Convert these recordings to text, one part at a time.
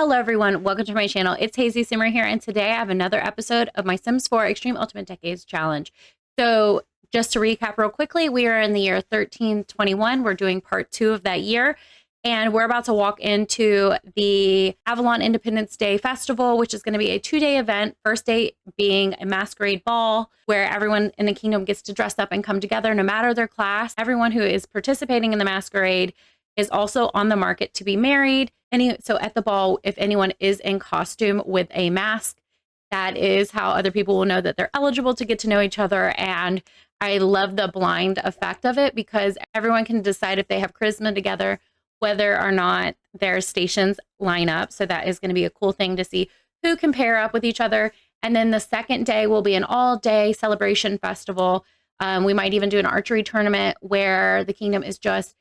Hello everyone, welcome to my channel. It's Haysie Simmer here, and today I have another episode of my Sims 4 Extreme Ultimate Decades Challenge. So just to recap real quickly, we are in the year 1321. We're doing part 2 of that year, and we're about to walk into the Avalon Independence Day Festival, which is going to be a 2-day event. First day being a masquerade ball, where everyone in the kingdom gets to dress up and come together no matter their class. Everyone who is participating in the masquerade is also on the market to be married. So at the ball, if anyone is in costume with a mask, that is how other people will know that they're eligible to get to know each other. And I love the blind effect of it because everyone can decide if they have charisma together, whether or not their stations line up. So that is going to be a cool thing to see who can pair up with each other. And then the second day will be an all-day celebration festival. We might even do an archery tournament where the kingdom is just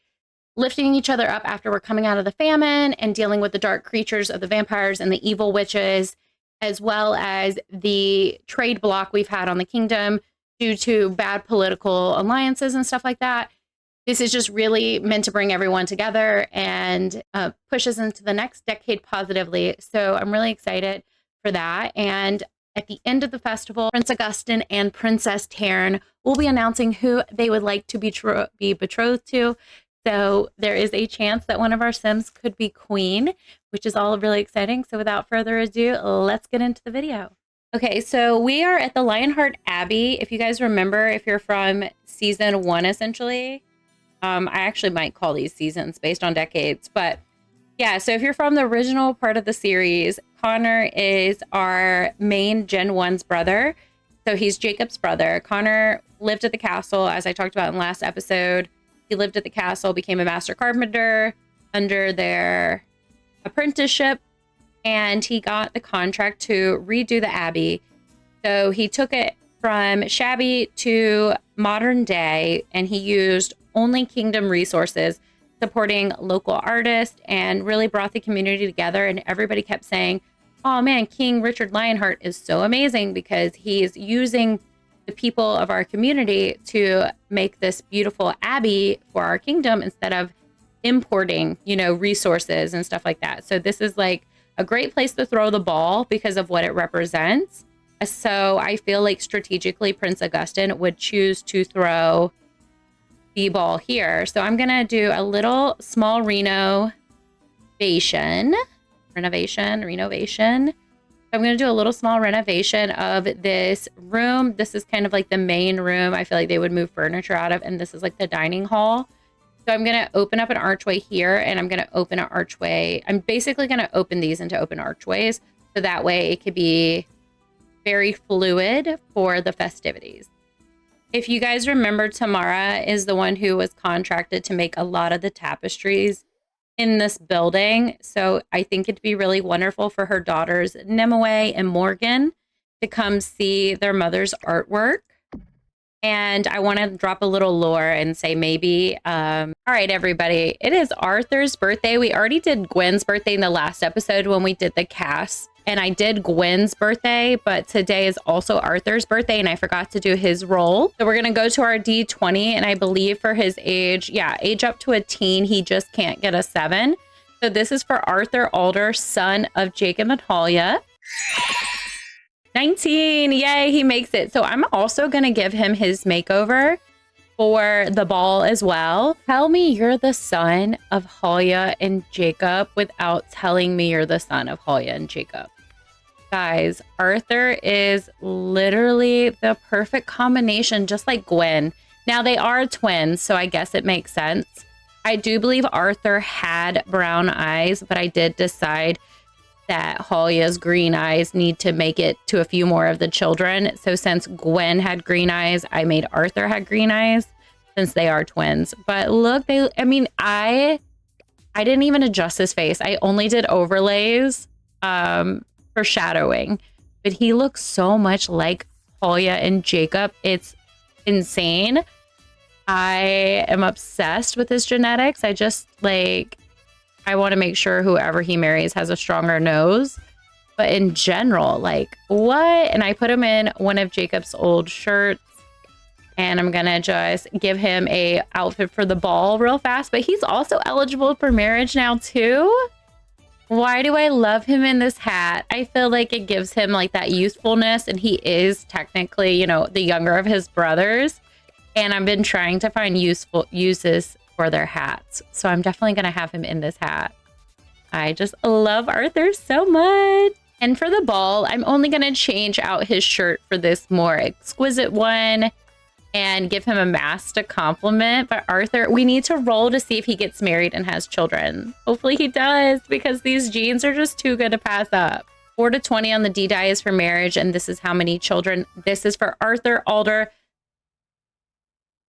lifting each other up after we're coming out of the famine and dealing with the dark creatures of the vampires and the evil witches, as well as the trade block we've had on the kingdom due to bad political alliances and stuff like that. This is just really meant to bring everyone together and push us into the next decade positively. So I'm really excited for that. And at the end of the festival, Prince Augustin and Princess Taryn will be announcing who they would like to be betrothed to. So there is a chance that one of our Sims could be queen, which is all really exciting. So without further ado, let's get into the video. Okay, so we are at the Lionheart Abbey. If you guys remember, if you're from season 1, essentially, I actually might call these seasons based on decades, but yeah, so if you're from the original part of the series, Connor is our main Gen 1's brother. So he's Jacob's brother. Connor lived at the castle, as I talked about in the last episode. He lived at the castle, became a master carpenter under their apprenticeship, and he got the contract to redo the abbey. So he took it from shabby to modern day, and he used only kingdom resources, supporting local artists, and really brought the community together. And everybody kept saying, oh man, King Richard Lionheart is so amazing because he's using the people of our community to make this beautiful abbey for our kingdom instead of importing, resources and stuff like that. So this is like a great place to throw the ball because of what it represents. So I feel like strategically Prince Augustin would choose to throw the ball here. So I'm going to do a little small renovation. I'm going to do a little small renovation of this room. This is kind of like the main room I feel like they would move furniture out of, and this is like the dining hall. So I'm going to open up an archway here, and I'm going to open an archway. I'm basically going to open these into open archways, so that way it could be very fluid for the festivities. If you guys remember, Tamara is the one who was contracted to make a lot of the tapestries in this building. So I think it'd be really wonderful for her daughters, Nimue and Morgan, to come see their mother's artwork. And I want to drop a little lore and say maybe, all right, everybody, it is Arthur's birthday. We already did Gwen's birthday in the last episode when we did the cast. And I did Gwen's birthday, but today is also Arthur's birthday, and I forgot to do his role. So we're going to go to our D20, and I believe for his age, age up to a teen, he just can't get a 7. So this is for Arthur Alder, son of Jacob and Halia. 19, yay, he makes it. So I'm also going to give him his makeover for the ball as well. Tell me you're the son of Halia and Jacob without telling me you're the son of Halia and Jacob. Guys, Arthur is literally the perfect combination, just like Gwen. Now, they are twins, so I guess it makes sense. I do believe Arthur had brown eyes, but I did decide that Halia's green eyes need to make it to a few more of the children. So since Gwen had green eyes, I made Arthur have green eyes since they are twins. But look, I didn't even adjust his face. I only did overlays for shadowing, but he looks so much like Halia and Jacob. It's insane. I am obsessed with his genetics. I want to make sure whoever he marries has a stronger nose. But in general, what? And I put him in one of Jacob's old shirts. And I'm going to just give him a outfit for the ball real fast. But he's also eligible for marriage now, too. Why do I love him in this hat? I feel like it gives him like that youthfulness, and he is technically, you know, the younger of his brothers. And I've been trying to find useful uses for their hats. So I'm definitely going to have him in this hat. I just love Arthur so much. And for the ball, I'm only going to change out his shirt for this more exquisite one and give him a mask to compliment. But Arthur, we need to roll to see if he gets married and has children. Hopefully he does, because these genes are just too good to pass up. 4 to 20 on the D die is for marriage, and this is how many children. This is for Arthur Alder.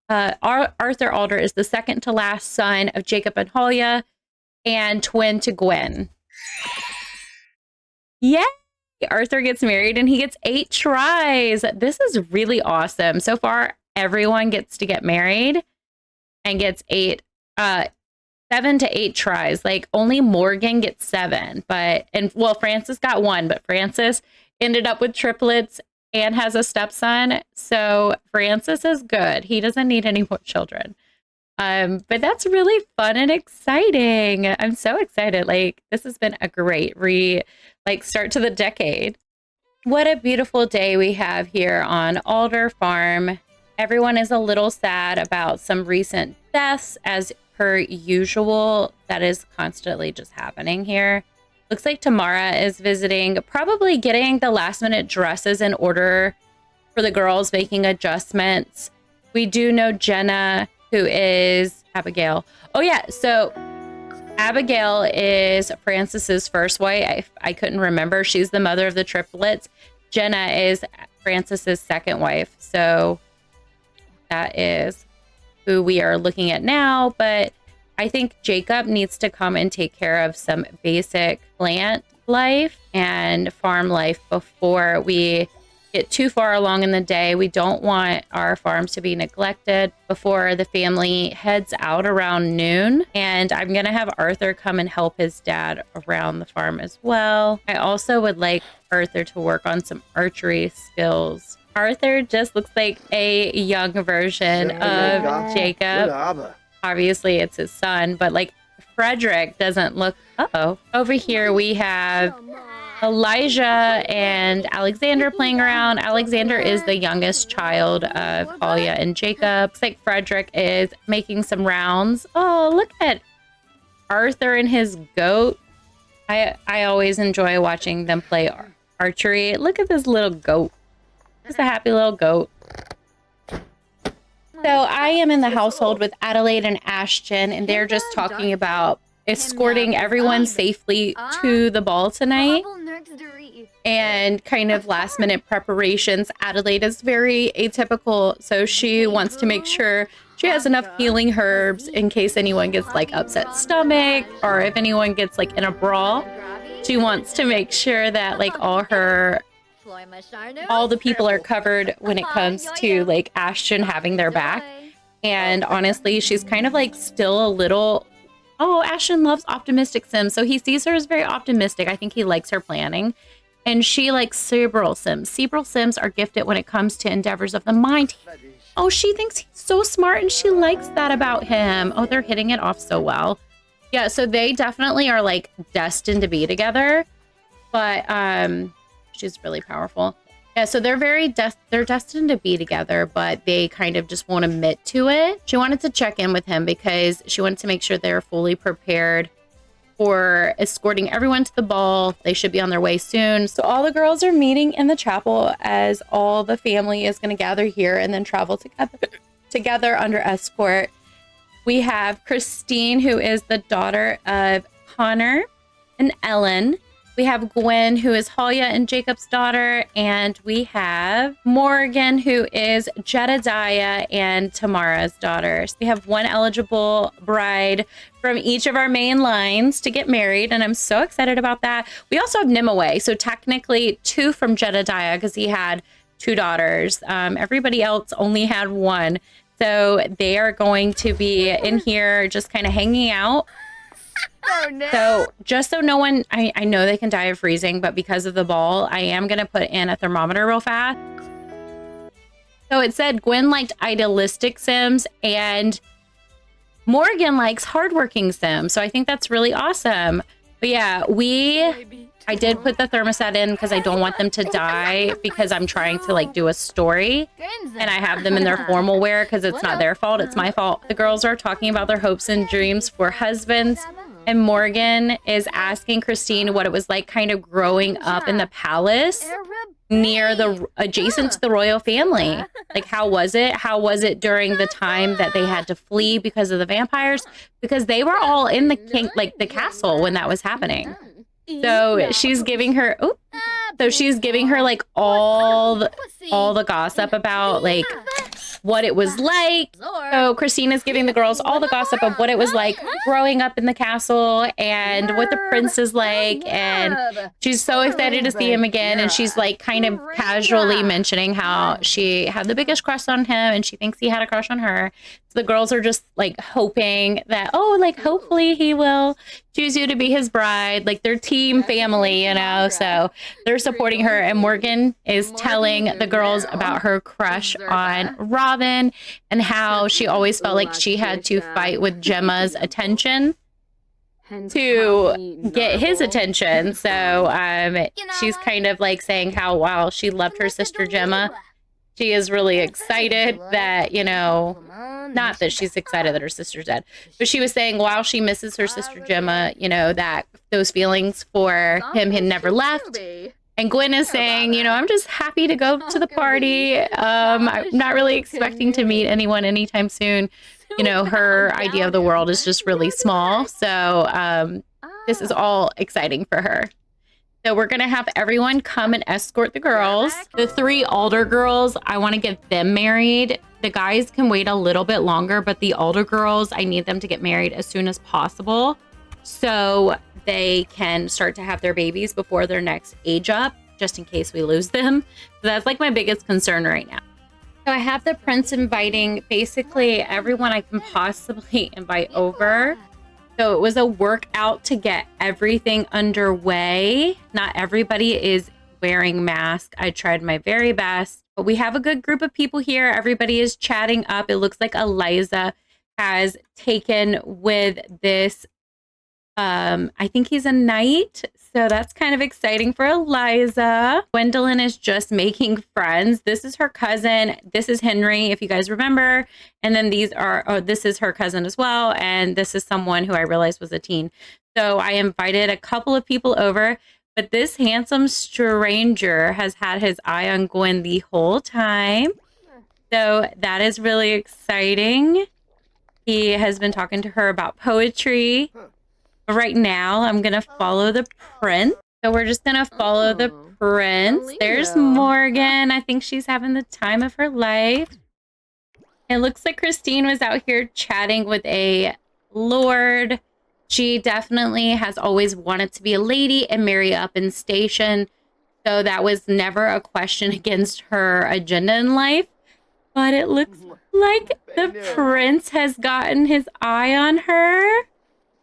Arthur Alder is the second to last son of Jacob and Halia, and twin to Gwen. Yay! Arthur gets married and he gets 8 tries. This is really awesome. So far, everyone gets to get married and gets 7 to 8 tries. Like only Morgan gets 7, well, Francis got 1, but Francis ended up with triplets and has a stepson. So Francis is good. He doesn't need any more children. But that's really fun and exciting. I'm so excited. Like, this has been a great start to the decade. What a beautiful day we have here on Alder Farm. Everyone is a little sad about some recent deaths, as per usual. That is constantly just happening here. Looks like Tamara is visiting, probably getting the last minute dresses in order for the girls, making adjustments. We do know Jenna, who is Abigail. Oh yeah, so Abigail is Francis's first wife. I couldn't remember. She's the mother of the triplets. Jenna is Francis's second wife. So that is who we are looking at now. But I think Jacob needs to come and take care of some basic plant life and farm life before we get too far along in the day. We don't want our farms to be neglected before the family heads out around noon. And I'm going to have Arthur come and help his dad around the farm as well. I also would like Arthur to work on some archery skills. Arthur just looks like a young version of Jacob. Obviously, it's his son, but like Frederick doesn't look. Uh-oh. Over here, we have Elijah and Alexander playing around. Alexander is the youngest child of Halia and Jacob. Looks like Frederick is making some rounds. Oh, look at Arthur and his goat. I always enjoy watching them play archery. Look at this little goat. Just a happy little goat. So I am in the household with Adelaide and Ashton, and they're just talking about escorting everyone safely to the ball tonight and kind of last minute preparations. Adelaide is very atypical, so she wants to make sure she has enough healing herbs in case anyone gets like upset stomach, or if anyone gets like in a brawl. She wants to make sure that like all the people are covered when it comes to like Ashton having their back. And honestly, she's kind of like still a little, oh, Ashton loves optimistic Sims. So he sees her as very optimistic. I think he likes her planning. And she likes cerebral Sims. Cerebral Sims are gifted when it comes to endeavors of the mind. Oh, she thinks he's so smart and she likes that about him. Oh, they're hitting it off so well. Yeah, so they definitely are like destined to be together. But she's really powerful. Yeah, so they're they're destined to be together, but they kind of just won't admit to it. She wanted to check in with him because she wanted to make sure they're fully prepared for escorting everyone to the ball. They should be on their way soon. So all the girls are meeting in the chapel as all the family is going to gather here and then travel together under escort. We have Christine, who is the daughter of Connor and Ellen. We have Gwen, who is Halia and Jacob's daughter. And we have Morgan, who is Jedediah and Tamara's daughter. So we have one eligible bride from each of our main lines to get married. And I'm so excited about that. We also have Nimue. So technically 2 from Jedediah because he had 2 daughters. Everybody else only had 1. So they are going to be in here just kind of hanging out. Oh, no. So just so no one, I know they can die of freezing, but because of the ball, I am going to put in a thermometer real fast. So it said Gwen liked idealistic Sims and Morgan likes hardworking Sims. So I think that's really awesome. But yeah, I did put the thermostat in because I don't want them to die, because I'm trying to like do a story, and I have them in their formal wear because it's not their fault, it's my fault. The girls are talking about their hopes and dreams for husbands, and Morgan is asking Christine what it was like kind of growing up in the palace adjacent to the royal family. Like, how was it? How was it during the time that they had to flee because of the vampires? Because they were all in the the castle when that was happening. So she's giving her like all the gossip about like what it was like. So Christine is giving the girls all the gossip of what it was like growing up in the castle and what the prince is like, and she's so excited to see him again, and she's like kind of casually mentioning how she had the biggest crush on him and she thinks he had a crush on her. So the girls are just like hoping that, oh, like hopefully he will choose you to be his bride. Like, they're team family, you know, so they're supporting her. And Morgan is telling the girls about her crush on Robin and how she always felt like she had to fight with Gemma's attention to get his attention. So she's kind of like saying how, while she loved her sister Gemma, she is really excited that, you know, not that she's excited that her sister's dead, but she was saying while she misses her sister Gemma, you know, that those feelings for him had never left. And Gwen is saying, you know, I'm just happy to go to the party. I'm not really expecting to meet anyone anytime soon. You know, her idea of the world is just really small. So this is all exciting for her. So we're going to have everyone come and escort the girls. The 3 older girls, I want to get them married. The guys can wait a little bit longer, but the older girls, I need them to get married as soon as possible so they can start to have their babies before their next age up, just in case we lose them. So that's like my biggest concern right now. So I have the prince inviting basically everyone I can possibly invite over. So it was a workout to get everything underway. Not everybody is wearing masks. I tried my very best, but we have a good group of people here. Everybody is chatting up. It looks like Eliza has taken with this. I think he's a knight. So that's kind of exciting for Eliza. Gwendolyn is just making friends. This is her cousin. This is Henry, if you guys remember. And then this is her cousin as well. And this is someone who I realized was a teen. So I invited a couple of people over, but this handsome stranger has had his eye on Gwen the whole time. So that is really exciting. He has been talking to her about poetry. Right now, I'm going to follow the prince. So we're just going to follow the prince. There's Morgan. I think she's having the time of her life. It looks like Christine was out here chatting with a lord. She definitely has always wanted to be a lady and marry up in station. So that was never a question against her agenda in life. But it looks like the prince has gotten his eye on her.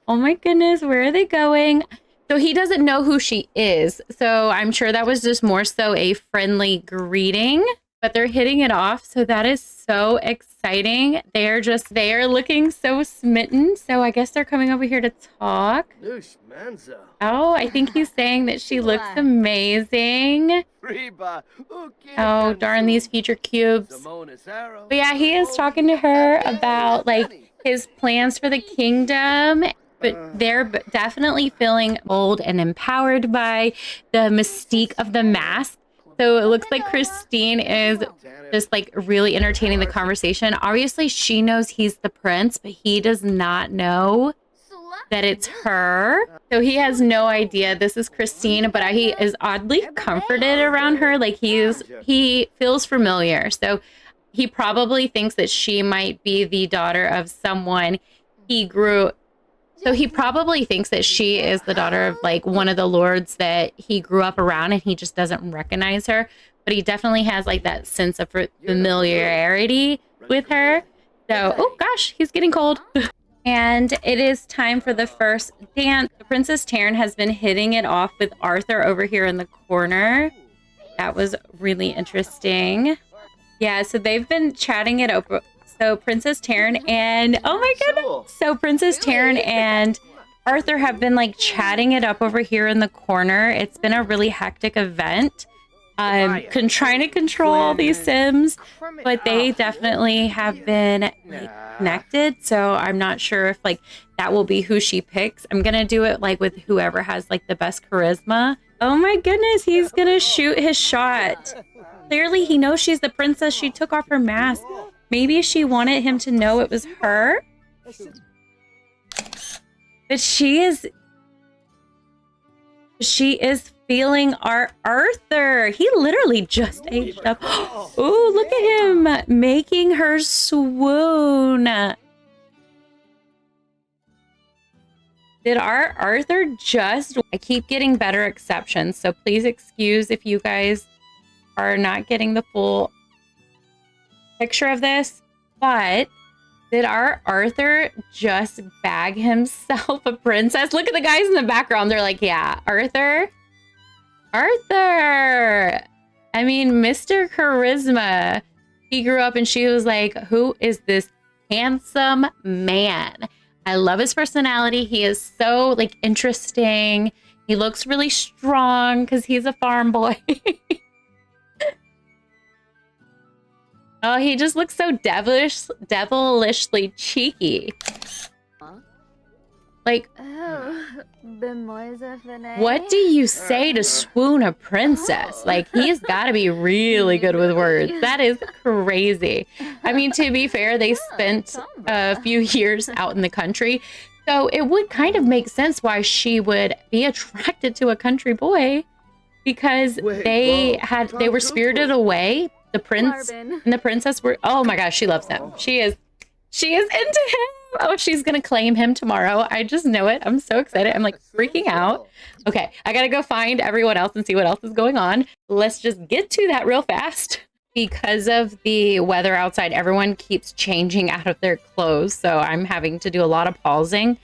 Oh my goodness, where are they going? So he doesn't know who she is. So I'm sure that was just more so a friendly greeting, but they're hitting it off. So that is so exciting. They are looking so smitten. So I guess they're coming over here to talk. Oh, I think he's saying that she looks amazing. Oh, darn these future cubes. But yeah, he is talking to her about like his plans for the kingdom. But they're definitely feeling old and empowered by the mystique of the mask. So it looks like Christine is just like really entertaining the conversation. Obviously, she knows he's the prince, but he does not know that it's her. So he has no idea this is Christine, but he is oddly comforted around her. Like he feels familiar. So he probably thinks that she might be the daughter of someone he grew. So he probably thinks that she is the daughter of like one of the lords that he grew up around, and he just doesn't recognize her. But he definitely has like that sense of familiarity with her. So, oh gosh, he's getting cold. And it is time for the first dance. Princess Taryn has been hitting it off with Arthur over here in the corner. That was really interesting. Yeah, so they've been chatting it over. So Princess Taryn and, oh my goodness. So Princess Taryn and Arthur have been like chatting it up over here in the corner. It's been a really hectic event. I'm trying to control all these Sims, but they definitely have been like connected. So I'm not sure if like that will be who she picks. I'm gonna do it like with whoever has like the best charisma. Oh my goodness, he's gonna shoot his shot. Clearly he knows she's the princess. She took off her mask. Maybe she wanted him to know it was her. But she is feeling our Arthur. He literally just aged up. Oh, look at him making her swoon. Did our Arthur just... I keep getting better exceptions, so please excuse if you guys are not getting the full picture of this, but did our Arthur just bag himself a princess? Look at the guys in the background. They're like, yeah, Arthur. Arthur. I mean, Mr. Charisma. He grew up and she was like, who is this handsome man? I love his personality. He is so like interesting. He looks really strong because he's a farm boy. Oh, he just looks so devilishly cheeky. Like, what do you say to swoon a princess? Like, he's got to be really good with words. That is crazy. I mean, to be fair, they spent a few years out in the country, so it would kind of make sense why she would be attracted to a country boy, because they were spirited away. The prince and the princess were, oh my gosh, she loves him. She is into him. Oh, she's gonna claim him tomorrow. I just know it. I'm so excited. I'm like freaking out. Okay, I gotta go find everyone else and see what else is going on. Let's just get to that real fast. Because of the weather outside, everyone keeps changing out of their clothes, so I'm having to do a lot of pausing.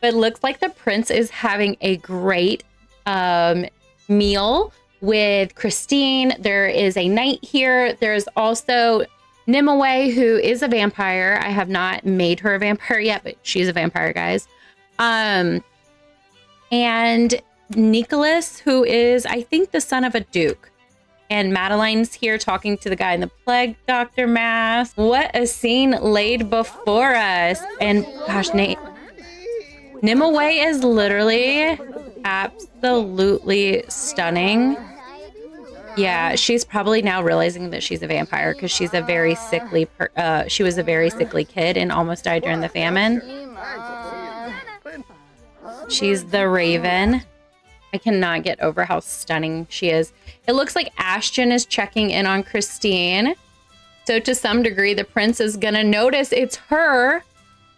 But it looks like the prince is having a great meal with Christine. There is a knight here. There's also Nimue, who is a vampire. I have not made her a vampire yet, but she's a vampire, guys. And Nicholas, who is, I think, the son of a duke. And Madeline's here talking to the guy in the plague doctor mask. What a scene laid before us. And gosh, Nimue is literally absolutely stunning. Yeah, she's probably now realizing that she's a vampire because she's a very sickly, she was a very sickly kid and almost died during the famine. She's the Raven. I cannot get over how stunning she is. It looks like Ashton is checking in on Christine. So to some degree, the prince is gonna notice it's her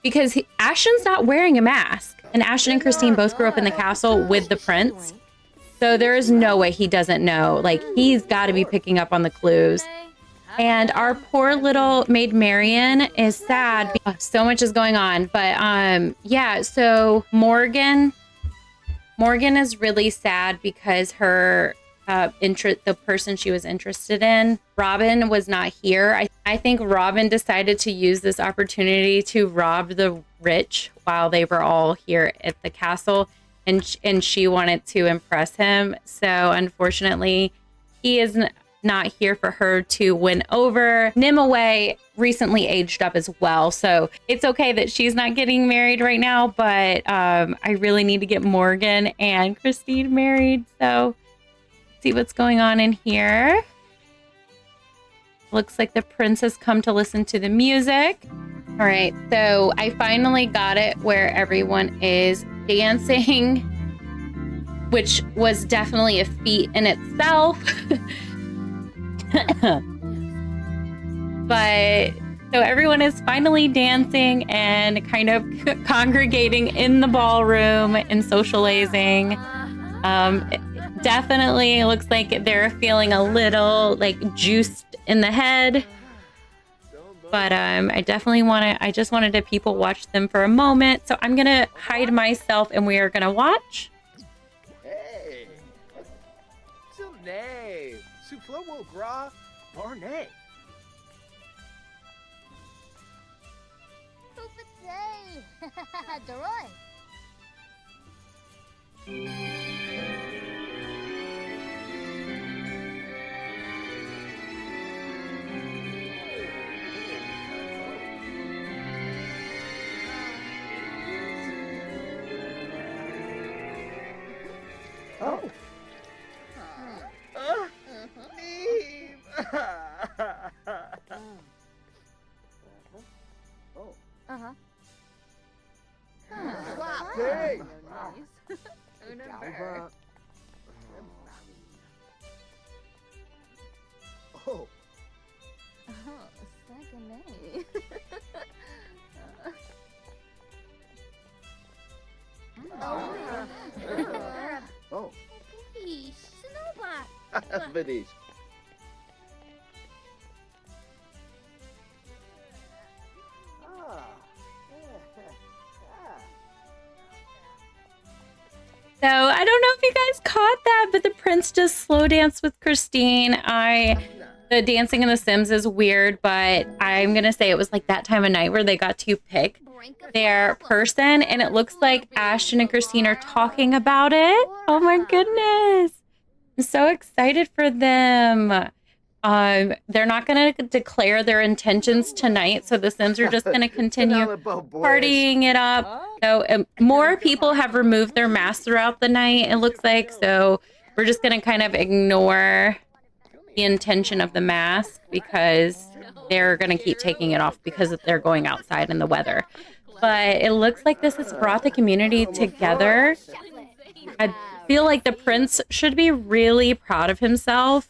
because Ashton's not wearing a mask. And Ashton and Christine both grew up in the castle with the prince. So there is no way he doesn't know. Like, he's got to be picking up on the clues. And our poor little maid Marion is sad. So much is going on. But yeah, so Morgan is really sad because her the person she was interested in, Robin, was not here. I think Robin decided to use this opportunity to rob the rich while they were all here at the castle. And she wanted to impress him. So unfortunately, he is not here for her to win over. Nimue recently aged up as well. So it's okay that she's not getting married right now. But I really need to get Morgan and Christine married. So see what's going on in here. Looks like the prince has come to listen to the music. All right, so I finally got it where everyone is dancing, which was definitely a feat in itself. But so everyone is finally dancing and kind of congregating in the ballroom and socializing. Definitely looks like they're feeling a little like juiced in the head. But I just wanted to people watch them for a moment. So I'm gonna hide myself and we are gonna watch. Hey, Soufflo Gras Barnet. Oh. Neve! Oh. Uh-huh. Hey! Oh. Oh. Finish. So I don't know if you guys caught that, but the prince just slow danced with Christine. The dancing in The Sims is weird, but I'm gonna say it was like that time of night where they got to pick their person, and it looks like Ashton and Christine are talking about it. Oh my goodness. I'm so excited for them. They're not going to declare their intentions tonight, so the Sims are just going to continue partying it up. So more people have removed their masks throughout the night, it looks like, so we're just going to kind of ignore the intention of the mask because they're going to keep taking it off because they're going outside in the weather. But it looks like this has brought the community together. I feel like the prince should be really proud of himself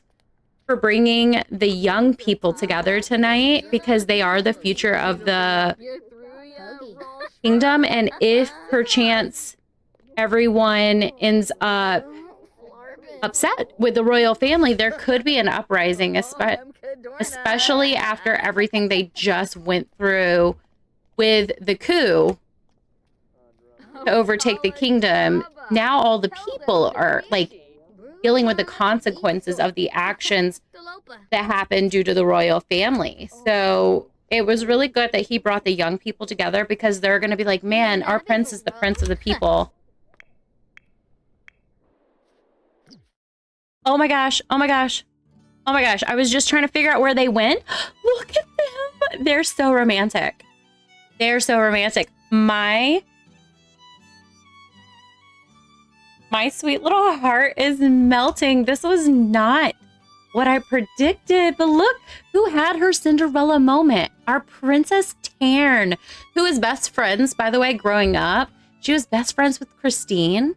for bringing the young people together tonight because they are the future of the kingdom. And if perchance everyone ends up upset with the royal family, there could be an uprising, especially after everything they just went through with the coup to overtake the kingdom. Now all the people are like dealing with the consequences of the actions that happened due to the royal family. So it was really good that he brought the young people together because they're going to be like, man, our prince is the prince of the people. Oh my gosh. Oh my gosh. Oh my gosh. I was just trying to figure out where they went. Look at them. They're so romantic. They're so romantic. My sweet little heart is melting. This was not what I predicted, but look who had her Cinderella moment. Our Princess Tarn, who is best friends, by the way, growing up. She was best friends with Christine,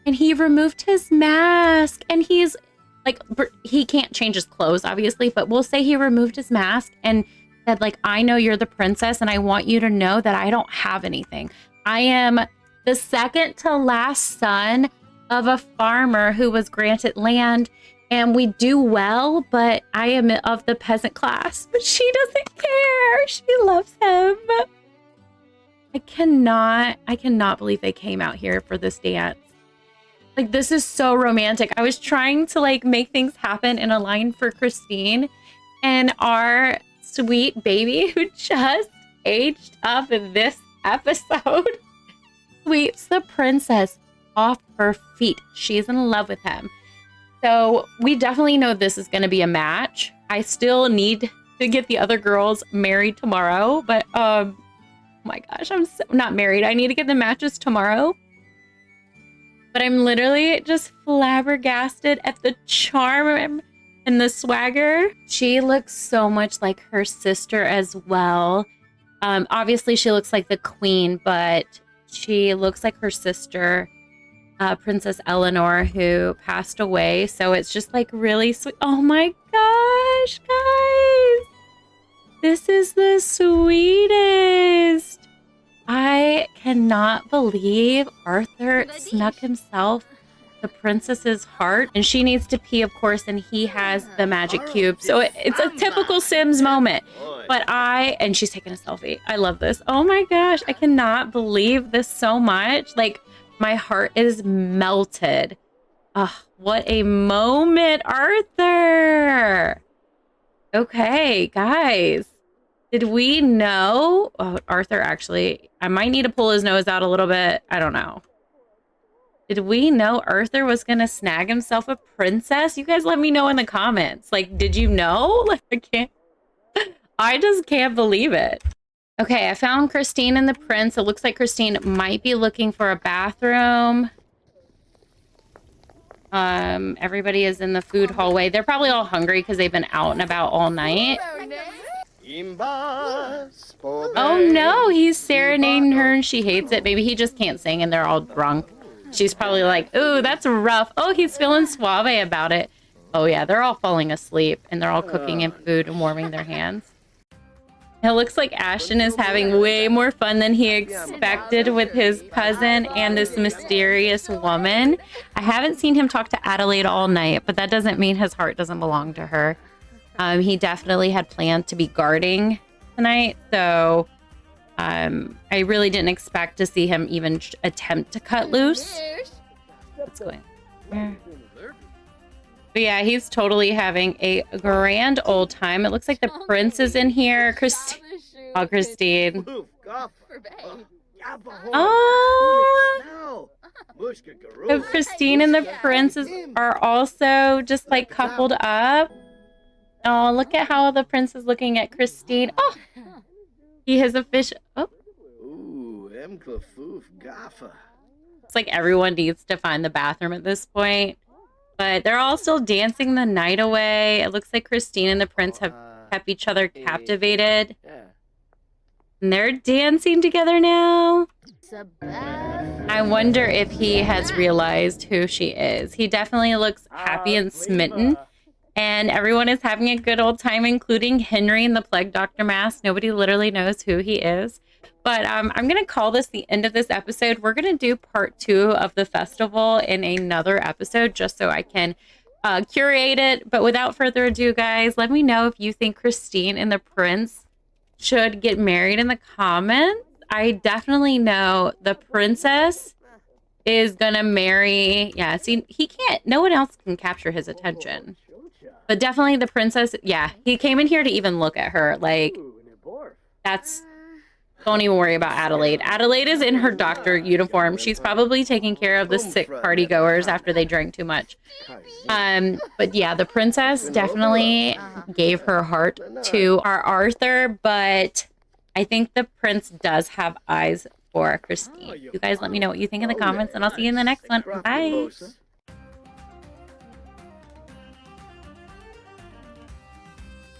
and he removed his mask, and he's like, he can't change his clothes, obviously, but we'll say he removed his mask and said, like, I know you're the princess, and I want you to know that I don't have anything. I am the second to last son of a farmer who was granted land, and we do well, but I am of the peasant class. But she doesn't care. She loves him. I cannot believe they came out here for this dance. Like, this is so romantic. I was trying to like make things happen in a line for Christine, and our sweet baby who just aged up in this episode sweeps the princess off her feet. She's in love with him. So we definitely know this is going to be a match. I still need to get the other girls married tomorrow, but oh my gosh, I'm not married. I need to get the matches tomorrow. But I'm literally just flabbergasted at the charm and the swagger. She looks so much like her sister as well. Obviously she looks like the queen, but she looks like her sister, Princess Eleanor, who passed away. So it's just like really sweet. Oh my gosh, guys. This is the sweetest. I cannot believe Arthur snuck himself the princess's heart, and she needs to pee, of course, and he has the magic cube. So it's a typical Sims moment. But and she's taking a selfie. I love this. Oh my gosh, I cannot believe this so much. Like, my heart is melted. What a moment, Arthur. Okay, guys. Did we know? Oh, Arthur, actually, I might need to pull his nose out a little bit. I don't know. Did we know Arthur was going to snag himself a princess? You guys let me know in the comments. Like, did you know? Like, I just can't believe it. Okay, I found Christine and the prince. It looks like Christine might be looking for a bathroom. Everybody is in the food hallway. They're probably all hungry because they've been out and about all night. Oh no, he's serenading her and she hates it. Maybe he just can't sing and they're all drunk. She's probably like, ooh, that's rough. Oh, he's feeling suave about it. Oh yeah, they're all falling asleep and they're all cooking in food and warming their hands. It looks like Ashton is having way more fun than he expected with his cousin and this mysterious woman. I haven't seen him talk to Adelaide all night, but that doesn't mean his heart doesn't belong to her. He definitely had planned to be guarding tonight, so I really didn't expect to see him even attempt to cut loose. What's going on? But yeah, he's totally having a grand old time. It looks like the prince is in here. Christine. Oh, Christine. Oh. So Christine and the prince are also just like coupled up. Oh, look at how the prince is looking at Christine. Oh, he has a fish. Oh. It's like everyone needs to find the bathroom at this point. But they're all still dancing the night away. It looks like Christine and the prince have kept each other captivated. And they're dancing together now. I wonder if he has realized who she is. He definitely looks happy and smitten. And everyone is having a good old time, including Henry in the Plague Doctor mask. Nobody literally knows who he is. But I'm going to call this the end of this episode. We're going to do part 2 of the festival in another episode just so I can curate it. But without further ado, guys, let me know if you think Christine and the prince should get married in the comments. I definitely know the princess is going to marry. Yeah, see, he can't. No one else can capture his attention. But definitely the princess. Yeah, he came in here to even look at her. Like, that's... Don't even worry about Adelaide. Adelaide is in her doctor uniform. She's probably taking care of the sick party goers after they drank too much. But yeah, the princess definitely gave her heart to our Arthur, but I think the prince does have eyes for Christine. You guys let me know what you think in the comments, and I'll see you in the next one. Bye.